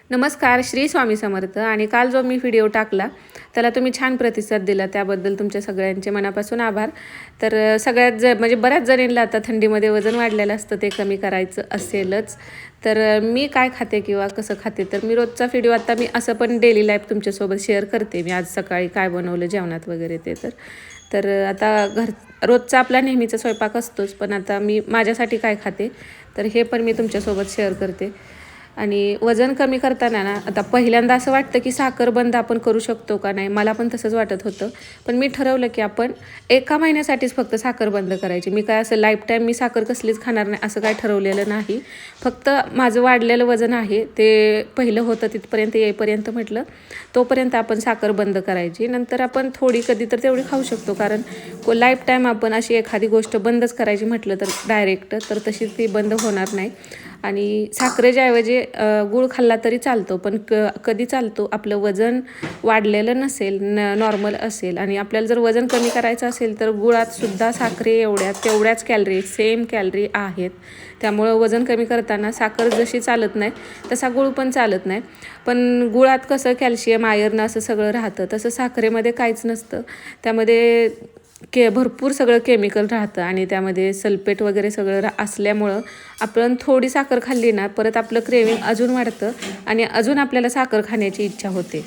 नमस्कार, श्री स्वामी समर्थ. आणि काल जो मी व्हिडिओ टाकला त्याला तुम्ही छान प्रतिसाद दिला, त्याबद्दल तुमच्या सगळ्यांचे मनापासून आभार. तर सगळ्यात म्हणजे बऱ्याच जणींना आता थंडीमध्ये वजन वाढलेलं असतं, ते कमी करायचं असेलच. तर मी काय खाते किंवा कसं खाते, तर मी रोजचा व्हिडिओ आता मी असं पण डेली लाईफ तुमच्यासोबत शेअर करते. मी आज सकाळी काय बनवलं जेवणात वगैरे ते. तर आता रोजचा आपला नेहमीचा स्वयंपाक असतोच, पण आता मी माझ्यासाठी काय खाते तर हे पण मी तुमच्यासोबत शेअर करते. आणि वजन कमी करताना ना, आता पहिल्यांदा असं वाटतं की साखर बंद आपण करू शकतो का नाही. मला पण तसंच वाटत होतं, पण मी ठरवलं की आपण एका महिन्यासाठीच फक्त साखर बंद करायची. मी काय असं लाईफ टाईम मी साखर कसलीच खाणार नाही असं काय ठरवलेलं नाही. फक्त माझं वाढलेलं वजन आहे ते पहिलं होतं तिथपर्यंत येईपर्यंत म्हटलं तोपर्यंत आपण साखर बंद करायची. नंतर आपण थोडी कधी तर तेवढी खाऊ शकतो, कारण लाईफ टाईम आपण अशी एखादी गोष्ट बंदच करायची म्हटलं तर डायरेक्ट तर तशी ती बंद होणार नाही. आणि साखरेच्या ऐवजी गूळ खाल्ला तरी चालतो, पण कधी चालतो आपलं वजन वाढलेलं नसेल, नॉर्मल असेल आणि आपल्याला जर वजन कमी करायचं असेल तर गुळातसुद्धा साखरे तेवढ्याच कॅलरी, सेम कॅलरी आहेत. त्यामुळं वजन कमी करताना साखर जशी चालत नाही तसा गूळ पण चालत नाही. पण गुळात कसं कॅल्शियम, आयर्न असं सगळं राहतं, तसं साखरेमध्ये काहीच नसतं. त्यामध्ये भरपूर सगळं केमिकल राहतं आणि त्यामध्ये सल्फेट वगैरे सगळं असल्यामुळं आपण थोडी साखर खाल्ली ना, परत आपलं क्रेविंग अजून वाढतं आणि अजून आपल्याला साखर खाण्याची इच्छा होते.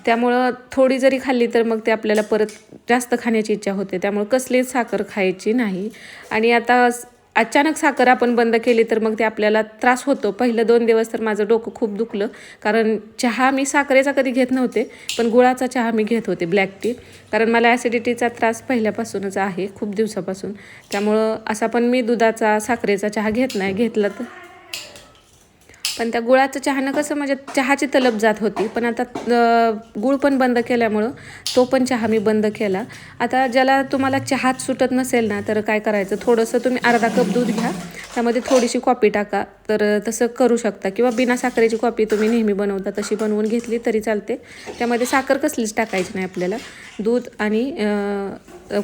त्यामुळं थोडी जरी खाल्ली तर मग ते आपल्याला परत जास्त खाण्याची इच्छा होते. त्यामुळं कसलीच साखर खायची नाही. आणि आता अचानक साखर आपण बंद केली तर मग ते आपल्याला त्रास होतो. पहिलं 2 दिवस तर माझं डोकं खूप दुखलं, कारण चहा मी साखरेचा कधी घेत नव्हते, पण गुळाचा चहा मी घेत होते, ब्लॅक टी. कारण मला ॲसिडिटीचा त्रास पहिल्यापासूनच आहे, खूप दिवसापासून. त्यामुळं असा पण मी दुधाचा, साखरेचा चहा घेत नाही. घेतला तर पण त्या गुळाचं चहानं कसं म्हणजे चहाची तलब जात होती. पण आता गूळ पण बंद केल्यामुळं तो पण चहा मी बंद केला. आता ज्याला तुम्हाला चहाच सुटत नसेल ना, तर काय करायचं, थोडंसं तुम्ही अर्धा कप दूध घ्या, त्यामध्ये थोडीशी कॉफी टाका. तर तसं करू शकता, किंवा बिना साखरेची कॉफी तुम्ही नेहमी बनवता तशी बनवून घेतली तरी चालते. त्यामध्ये साखर कसलीच टाकायची नाही आपल्याला. दूध आणि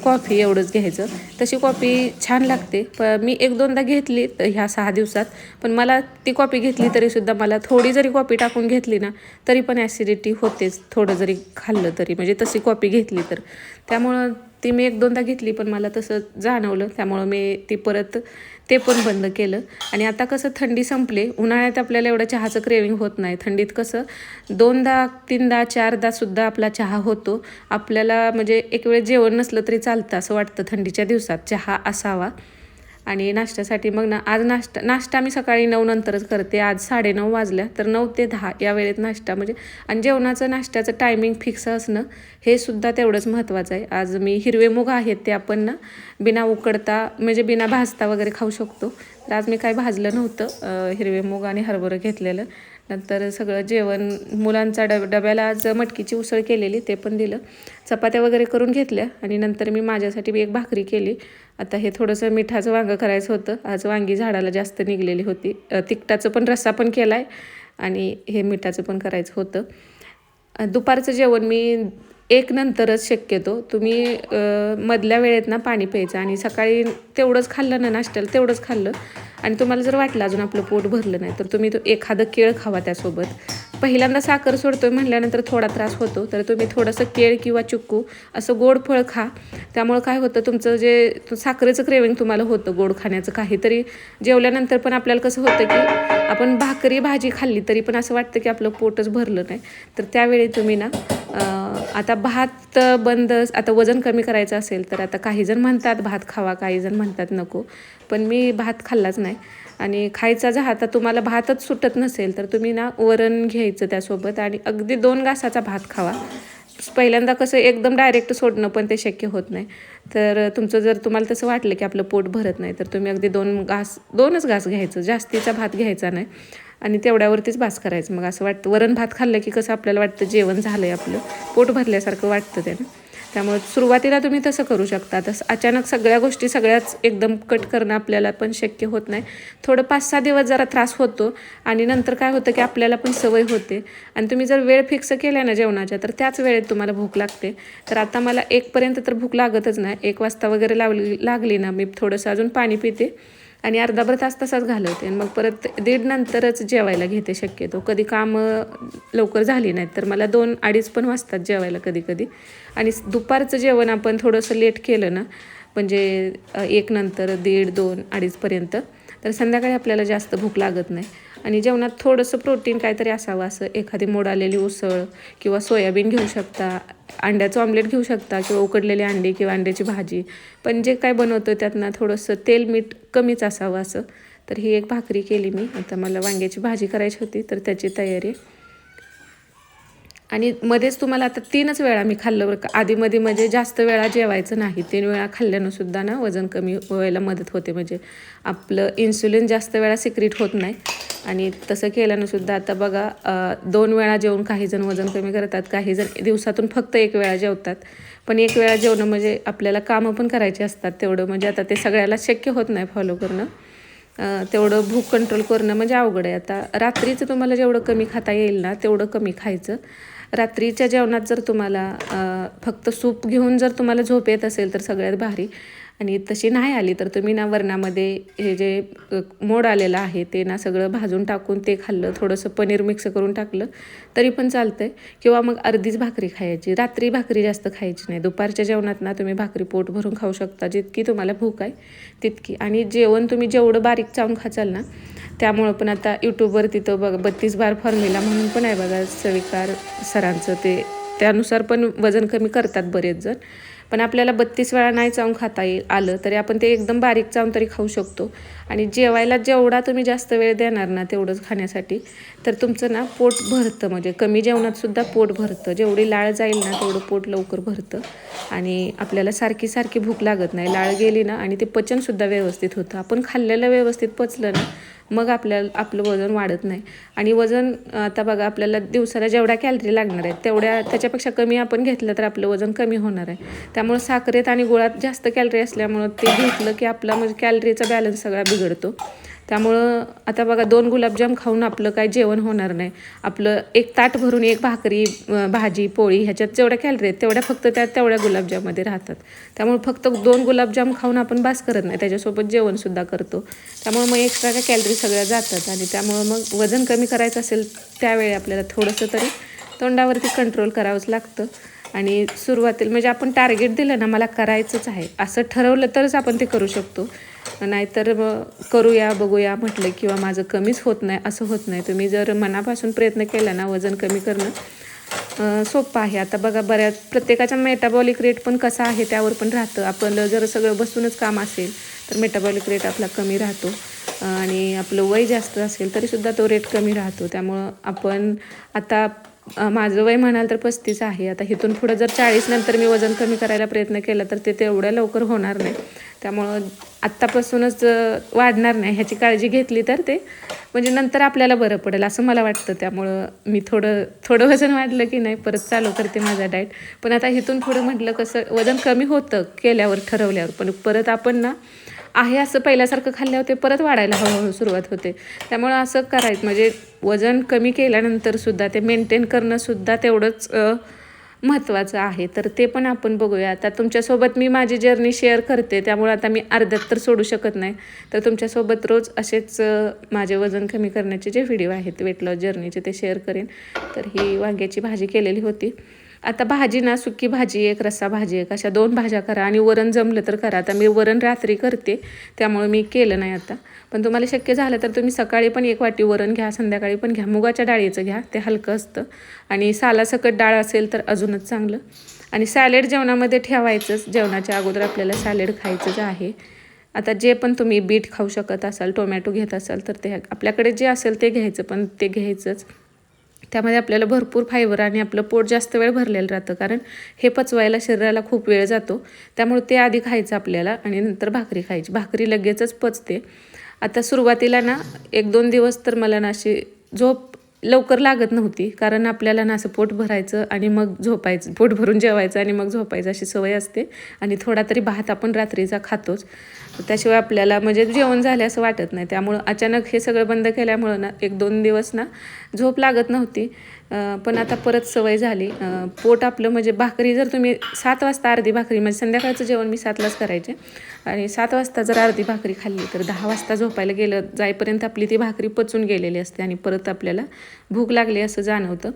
कॉफी एवढंच घ्यायचं. तशी कॉफी छान लागते. मी 1-2दा घेतली ह्या 6 दिवसात, पण मला ती कॉफी घेतली तरीसुद्धा मला थोडी जरी कॉफी टाकून घेतली ना तरी पण ॲसिडिटी होतेच, थोडं जरी खाल्लं तरी, म्हणजे तशी कॉफी घेतली तर. त्यामुळं ती मी 1-2दा घेतली, पण मला तसं जाणवलं, त्यामुळं मी ती परत ते पण बंद केलं. आणि आता कसं थंडी संपली, उन्हाळ्यात आपल्याला एवढं चहाचं क्रेविंग होत नाही. थंडीत कसं 2दा, 3दा, 4दासुद्धा आपला चहा होतो. आपल्याला म्हणजे एक वेळ जेवण नसलं तरी चालतं असं वाटतं थंडीच्या दिवसात चहा असावा. आणि नाश्त्यासाठी मग ना, आज नाश्ता मी सकाळी 9 नंतरच करते. आज 9:30 वाजल्या, तर 9 ते 10 या वेळेत नाश्ता म्हणजे, आणि जेवणाचं नाश्त्याचं टायमिंग फिक्स असणं हे सुद्धा तेवढंच महत्त्वाचं आहे. आज मी हिरवे मूग आहेत ते आपण ना बिना उकडता म्हणजे बिना भाजता वगैरे खाऊ शकतो. तर आज मी काय भाजलं नव्हतं, हिरवे मूग आणि हरभरं घेतलेलं. नंतर सगळं जेवण मुलांचा डब्याला आज मटकीची उसळ केलेली, ते पण दिलं. चपात्या वगैरे करून घेतल्या आणि नंतर मी माझ्यासाठी एक भाकरी केली. आता हे थोडंसं मिठाचं वांगं करायचं होतं. आज वांगी झाडाला जास्त निघलेली होती. तिखटाचं पण रस्सा पण केला आहे आणि हे मिठाचं पण करायचं होतं. दुपारचं जेवण मी 1 नंतरच शक्यतो. तुम्ही मधल्या वेळेत ना पाणी प्यायचं आणि सकाळी तेवढंच खाल्लं ना, नाश्त्याला तेवढंच खाल्लं आणि तुम्हाला जर वाटलं अजून आपलं पोट भरलं नाही, तर तुम्ही एखादं केळ खावा त्यासोबत. पहिल्यांदा साखर सोडतोय म्हटल्यानंतर थोडा त्रास होतो, तर तुम्ही थोडंसं केळ किंवा चिक्कू असं गोड फळ खा. त्यामुळं काय होतं, तुमचं जे साखरेचं क्रेविंग तुम्हाला होतं गोड खाण्याचं काहीतरी, जेवल्यानंतर पण आपल्याला कसं होतं की आपण भाकरी भाजी खाल्ली तरी पण असं वाटतं की आपलं पोटच भरलं नाही. तर त्यावेळी तुम्ही ना आता भात बंद, आता वजन कमी करायचं असेल तर, आता काही जण म्हणतात भात खावा, काही जण म्हणतात नको, पण मी भात खाल्लाच नाही. आणि खायचा जर आता तुम्हाला भातच सुटत नसेल तर तुम्ही ना वरण घ्यायचं त्यासोबत आणि अगदी 2 घासाचा भात खावा. पहिल्यांदा कसं एकदम डायरेक्ट सोडणं पण ते शक्य होत नाही. तर जर तुम्हाला तसं वाटलं की आपलं पोट भरत नाही, तर तुम्ही अगदी 2च घास घ्यायचं, जास्तीचा भात घ्यायचा नाही आणि तेवढ्यावरतीच भास करायचं. मग असं वाटतं, वरण भात खाल्लं की कसं आपल्याला वाटतं जेवण झालं आहे, आपलं पोट भरल्यासारखं वाटतं त्यानं. त्यामुळे सुरुवातीला तुम्ही तसं करू शकता. तसं अचानक सगळ्या गोष्टी सगळ्याच एकदम कट करणं आपल्याला पण शक्य होत नाही. थोडं 5-6 दिवस जरा त्रास होतो आणि नंतर काय होतं की आपल्याला पण सवय होते. आणि तुम्ही जर वेळ फिक्स केल्या ना जेवणाच्या, तर त्याच वेळेत तुम्हाला भूक लागते. तर आता मला 1 पर्यंत तर भूक लागतच नाही. 1 वाजता वगैरे लागली ना, मी थोडंसं अजून पाणी पिते आणि अर्धाभर तास तसाच घालवते आणि मग परत 1:30 नंतरच जेवायला घेते शक्यतो. कधी कामं लवकर झाली नाहीत तर मला 2-2:30 पण वाजतात जेवायला कधी कधी. आणि दुपारचं जेवण आपण थोडंसं लेट केलं ना, म्हणजे 1 नंतर 1:30, 2, 2:30पर्यंत, तर संध्याकाळी आपल्याला जास्त भूक लागत नाही. आणि जेवणात थोडंसं प्रोटीन काहीतरी असावं, असं एखादी मोड आलेली उसळ किंवा सोयाबीन घेऊ शकता, अंड्याचं ऑमलेट घेऊ शकता किंवा उकडलेली अंडी किंवा अंड्याची भाजी. पण जे काय बनवतो त्यातनं थोडंसं तेल मीठ कमीच असावं असं. तर ही एक भाकरी केली मी. आता मला वांग्याची भाजी करायची होती तर त्याची तयारी. आणि मध्येच तुम्हाला आता 3च वेळा मी खाल्लं बरं का. आधीमध्ये म्हणजे जास्त वेळा जेवायचं नाही. 3 वेळा खाल्ल्यानं सुद्धा ना वजन कमी व्हायला मदत होते. म्हणजे आपलं इन्सुलिन जास्त वेळा सिक्रीट होत नाही. आणि तसं केल्यानं सुद्धा आता बघा 2 वेळा जेवून काही जण वजन कमी करतात, काही जण दिवसातून फक्त 1 वेळा जेवतात. पण 1 वेळा जेवणं म्हणजे आपल्याला कामं पण करायची असतात तेवढं, म्हणजे आता ते सगळ्याला शक्य होत नाही फॉलो करणं. तेवढं भूक कंट्रोल करणं म्हणजे अवघड आहे. आता रात्रीचं तुम्हाला जेवढं कमी खाता येईल ना तेवढं कमी खायचं. रात्रीच्या जेवणात जर तुम्हाला फक्त सूप घेऊन जर तुम्हाला झोप येत असेल तर सगळ्यात भारी. आणि तशी नाही आली तर तुम्ही ना वरणामध्ये हे जे मोड आलेलं आहे ते ना सगळं भाजून टाकून ते खाल्लं, थोडंसं पनीर मिक्स करून टाकलं तरी पण चालतं आहे. किंवा मग अर्धीच भाकरी खायची. रात्री भाकरी जास्त खायची नाही. दुपारच्या जेवणात ना तुम्ही भाकरी पोट भरून खाऊ शकता, जितकी तुम्हाला भूक आहे तितकी. आणि जेवण तुम्ही जेवढं बारीक चावून खाचाल ना, त्यामुळं पण आता यूट्यूबवर तिथं बघा 32 बार फॉर्म्युला म्हणून पण आहे बघा सविकार सरांचं, ते त्यानुसार पण वजन कमी करतात बरेच जण. पण आपल्याला 32 वेळा नाही चावून खाता आलं तरी आपण ते एकदम बारीक चावून तरी खाऊ शकतो. आणि जेवायला जेवढा तुम्ही जास्त वेळ देणार ना तेवढंच खाण्यासाठी, तर तुमचं ना पोट भरतं. म्हणजे कमी जेवणातसुद्धा पोट भरतं. जेवढी लाळ जाईल ना तेवढं पोट लवकर भरतं आणि आपल्याला सारखी सारखी भूक लागत नाही. लाळ गेली ना आणि ते पचनसुद्धा व्यवस्थित होतं. आपण खाल्लेलं व्यवस्थित पचलं ना मग आपलं वजन वाढत नाही. आणि वजन आता बघा आपल्याला दिवसाला जेवढ्या कॅलरी लागणार आहेत तेवढ्या त्याच्यापेक्षा कमी आपण घेतलं तर आपलं वजन कमी होणार आहे. त्यामुळे साखरेत आणि गुळात जास्त कॅलरी असल्यामुळं ते घेतलं की आपला म्हणजे कॅलरीचा बॅलन्स सगळा बिघडतो. त्यामुळं आता बघा 2 गुलाबजाम खाऊन आपलं काय जेवण होणार नाही. आपलं 1 ताट भरून 1 भाकरी, भाजी, पोळी ह्याच्यात जेवढ्या कॅलरी आहेत तेवढ्या फक्त तेवढ्या गुलाबजाममध्ये राहतात. त्यामुळे फक्त 2 गुलाबजाम खाऊन आपण बास करत नाही, त्याच्यासोबत जेवणसुद्धा करतो. त्यामुळे मग एक्स्ट्रा कॅलरी सगळ्या जातात. आणि त्यामुळं मग वजन कमी करायचं असेल त्यावेळी आपल्याला थोडंसं तरी तोंडावरती कंट्रोल करावंच लागतं. आणि सुरुवातीला म्हणजे आपण टार्गेट दिलं ना, मला करायचंच आहे असं ठरवलं तरच आपण ते करू शकतो. नाहीतर करूया बघूया म्हटलं किंवा माझं कमीच होत नाही असं होत नाही. तुम्ही जर मनापासून प्रयत्न केला ना वजन कमी करणं सोपं आहे. आता बघा प्रत्येकाचा मेटाबॉलिक रेट पण कसा आहे त्यावर पण राहतं. आपण जर सगळं बसूनच काम असेल तर मेटाबॉलिक रेट आपला कमी राहतो. आणि आपलं वय जास्त असेल तरीसुद्धा तो रेट कमी राहतो. त्यामुळं आपण आता माझं वय म्हणाल तर 35 आहे. आता इथून पुढं जर 40 नंतर मी वजन कमी करायला प्रयत्न केला तर ते तेवढ्या लवकर होणार नाही. त्यामुळं आत्तापासूनच वाढणार नाही ह्याची काळजी घेतली तर ते म्हणजे नंतर आपल्याला बरं पडेल असं मला वाटतं. त्यामुळं मी थोडं वजन वाढलं की नाही परत चालू करते माझा डाएट. पण आता इथून पुढं म्हटलं कसं वजन कमी होतं केल्यावर, ठरवल्यावर, पण परत आपण ना आहे असं पहिल्यासारखं खाल्ल्यावर ते परत वाढायला हळूहळू सुरुवात होते. त्यामुळं असं करायचं म्हणजे वजन कमी केल्यानंतरसुद्धा ते मेंटेन करणंसुद्धा तेवढंच महत्त्वाचं आहे. तर ते पण आपण बघूया. आता तुमच्यासोबत मी माझी जर्नी शेअर करते त्यामुळे आता मी अर्ध्यात तर सोडू शकत नाही. तर तुमच्यासोबत रोज असेच माझे वजन कमी करण्याचे जे व्हिडिओ आहेत वेट लॉस जर्नीचे ते शेअर करेन. तर ही वांग्याची भाजी केलेली होती. आता भाजी ना सुकी भाजी एक, रस्सा भाजी एक, अशा 2 भाज्या करा. आणि वरण जमलं तर करा. आता मी वरण रात्री करते त्यामुळे मी केलं नाही आता. पण तुम्हाला शक्य झालं तर तुम्ही सकाळी पण 1 वाटी वरण घ्या, संध्याकाळी पण घ्या. मुगाच्या डाळीचं घ्या, ते हलकं असतं. आणि सालासकट डाळ असेल तर अजूनच चांगलं. आणि सॅलेड जेवणामध्ये ठेवायचंच. जेवणाच्या अगोदर आपल्याला सॅलेड खायचंच आहे. आता जे पण तुम्ही बीट खाऊ शकत असाल, टोमॅटो घेत असाल तर ते आपल्याकडे जे असेल ते घ्यायचं, पण ते घ्यायचंच. त्यामध्ये आपल्याला भरपूर फायबर आणि आपलं पोट जास्त वेळ भरलेलं राहतं. कारण हे पचवायला शरीराला खूप वेळ जातो. त्यामुळे ते आधी खायचं आपल्याला आणि नंतर भाकरी खायची. भाकरी लगेचच पचते. आता सुरुवातीला ना 1-2 दिवस तर मला ना अशी झोप लवकर लागत नव्हती, कारण आपल्याला ना असं पोट भरायचं आणि मग झोपायचं, पोट भरून जेवायचं आणि मग झोपायचं अशी सवय असते. आणि थोडा तरी भात आपण रात्रीचा खातोच, त्याशिवाय आपल्याला म्हणजे जेवण झाले असं वाटत नाही. त्यामुळं अचानक हे सगळं बंद केल्यामुळं ना 1-2 दिवस ना झोप लागत नव्हती. पण आता परत सवय झाली. पोट आपलं म्हणजे भाकरी जर तुम्ही 7 वाजता अर्धी भाकरी, म्हणजे संध्याकाळचं जेवण मी 7लाच करायचे, आणि 7 वाजता जर अर्धी भाकरी खाल्ली तर 10 वाजता झोपायला गेलं जाईपर्यंत आपली ती भाकरी पचून गेलेली असते आणि परत आपल्याला भूक लागली असं जाणवतं.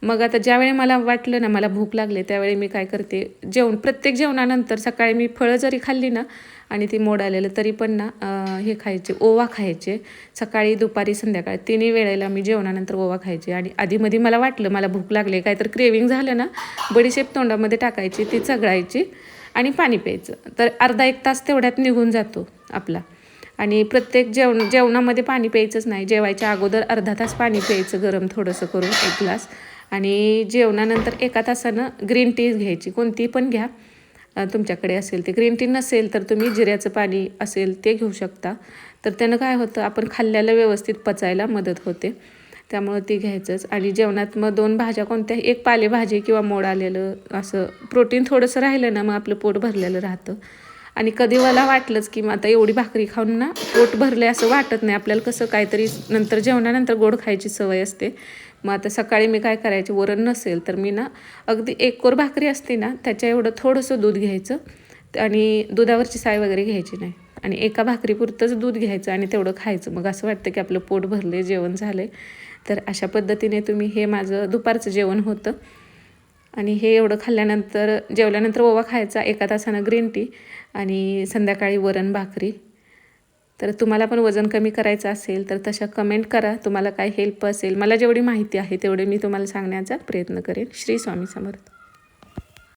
मग आता ज्यावेळी मला वाटलं ना मला भूक लागली, त्यावेळी मी काय करते, प्रत्येक जेवणानंतर सकाळी मी फळं जरी खाल्ली ना आणि ती मोड आलेलं तरी पण ना हे खायचे, ओवा खायचे. सकाळी, दुपारी, संध्याकाळी तिन्ही वेळेला मी जेवणानंतर ओवा खायचे. आणि आधीमध्ये मला वाटलं मला भूक लागली, काहीतरी क्रेविंग झालं ना, बडीशेप तोंडामध्ये टाकायची, ती चघळायची आणि पाणी प्यायचं. तर अर्धा 1 तास तेवढ्यात निघून जातो आपला. आणि प्रत्येक जेवणामध्ये पाणी प्यायचंच नाही, जेवायच्या अगोदर अर्धा तास पाणी प्यायचं गरम थोडंसं करून 1 ग्लास. आणि जेवणानंतर 1 तासानं ग्रीन टी घ्यायची, कोणती पण घ्या तुमच्याकडे असेल ते. ग्रीन टी नसेल तर तुम्ही जिऱ्याचं पाणी असेल ते घेऊ शकता. तर त्यानं काय होतं, आपण खाल्ल्याला व्यवस्थित पचायला मदत होते, त्यामुळं ते घ्यायचंच. आणि जेवणात मग 2 भाज्या कोणत्या, 1 पालेभाजी किंवा मोड आलेलं, असं प्रोटीन थोडंसं राहिलं ना मग आपलं पोट भरलेलं राहतं. आणि कधी मला वाटलंच की मग आता एवढी भाकरी खाऊन ना पोट भरले असं वाटत नाही आपल्याला, कसं काहीतरी नंतर जेवणानंतर गोड खायची सवय असते. मग आता सकाळी मी काय करायचे, वरण नसेल तर मी ना अगदी 1 कोर भाकरी असते ना त्याच्या एवढं थोडंसं दूध घ्यायचं, आणि दुधावरची साय वगैरे घ्यायची नाही, आणि एका भाकरीपुरतंच दूध घ्यायचं आणि तेवढं खायचं. मग असं वाटतं की आपलं पोट भरले, जेवण झालं. तर अशा पद्धतीने हे माझं दुपारचं जेवण होतं. आणि हे एवढं खाल्ल्यानंतर, जेवल्यानंतर ओवा खायचा, 1 तासानं ग्रीन टी, आणि संध्याकाळी वरण भाकरी. तर तुम्हाला पण वजन कमी करायचं असेल तर तशा कमेंट करा, तुम्हाला काय हेल्प असेल. मला जेवढी माहिती आहे तेवढे मी तुम्हाला सांगण्याचा प्रयत्न करेन. श्री स्वामी समर्थ.